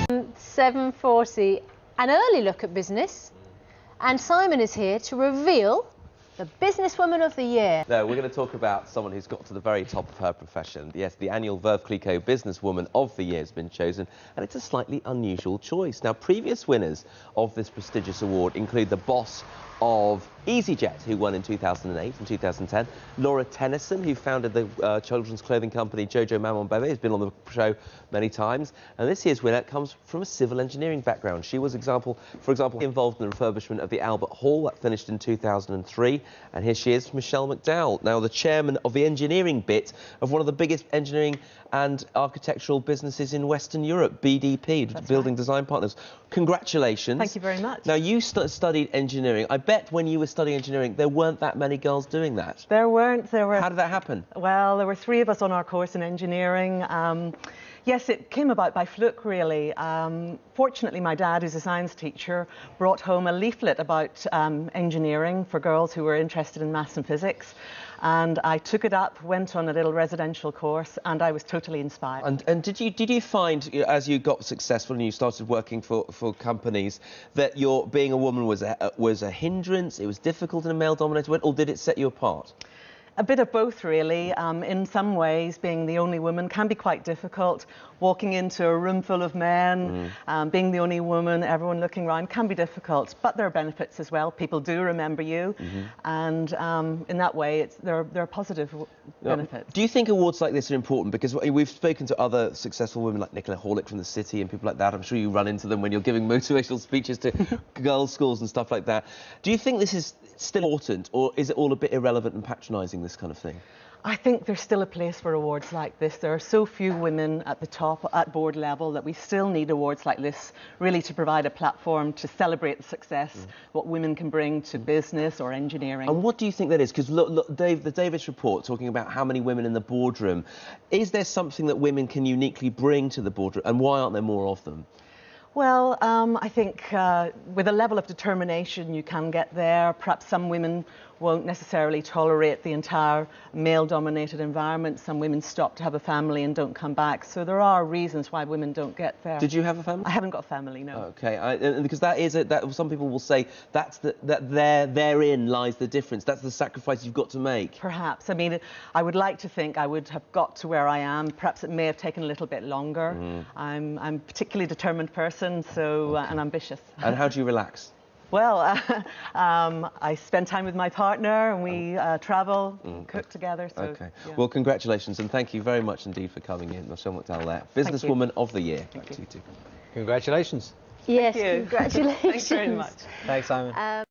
7:40, an early look at business, and Simon is here to reveal the Businesswoman of the Year. No, we're going to talk about someone who's got to the very top of her profession. Yes, the annual Veuve Clicquot Businesswoman of the Year has been chosen, and it's a slightly unusual choice. Now, previous winners of this prestigious award include the boss of EasyJet, who won in 2008 and 2010, Laura Tennyson, who founded the children's clothing company Jojo Maman Bébé, has been on the show many times, and this year's winner comes from a civil engineering background. She was, for example, involved in the refurbishment of the Albert Hall that finished in 2003, and here she is, Michelle McDowell, now the chairman of the engineering bit of one of the biggest engineering and architectural businesses in Western Europe, BDP, Building Design Partners. Congratulations. Thank you very much. Now, you studied engineering. I bet when you were studying engineering, there weren't that many girls doing that. There weren't. There were. How did that happen? Well, there were 3 of us on our course in engineering. Yes, it came about by fluke, really. Fortunately, my dad, who's a science teacher, brought home a leaflet about engineering for girls who were interested in maths and physics. And I took it up, went on a little residential course, and I was totally inspired. And did you find, as you got successful and you started working for companies, that your being a woman was a hindrance, it was difficult in a male-dominated world, or did it set you apart? A bit of both, really. In some ways, being the only woman can be quite difficult. Walking into a room full of men, being the only woman, everyone looking around, can be difficult. But there are benefits as well. People do remember you, and in that way, there are positive benefits. Do you think awards like this are important? Because we've spoken to other successful women like Nicola Horlick from the City and people like that. I'm sure you run into them when you're giving motivational speeches to girls' schools and stuff like that. Do you think this is still important, or is it all a bit irrelevant and patronising, this kind of thing? I think there's still a place for awards like this. There are so few women at the top, at board level, that we still need awards like this, really, to provide a platform to celebrate the success, what women can bring to business or engineering. And what do you think that is? Because look, the Davis report, talking about how many women in the boardroom, is there something that women can uniquely bring to the boardroom, and why aren't there more of them? Well, I think with a level of determination you can get there. Perhaps some women won't necessarily tolerate the entire male-dominated environment. Some women stop to have a family and don't come back. So there are reasons why women don't get there. Did you have a family? I haven't got a family, no. OK, because that is that some people will say therein lies the difference. That's the sacrifice you've got to make. Perhaps. I mean, I would like to think I would have got to where I am. Perhaps it may have taken a little bit longer. I'm a particularly determined person, so and ambitious. And how do you relax? Well, I spend time with my partner, and we travel, cook together. So, OK. Yeah. Well, congratulations, and thank you very much indeed for coming in. Michelle McDowell there, Businesswoman of the Year. Thank you. Congratulations. Yes, Thank you. congratulations. Thanks very much. Thanks, Simon.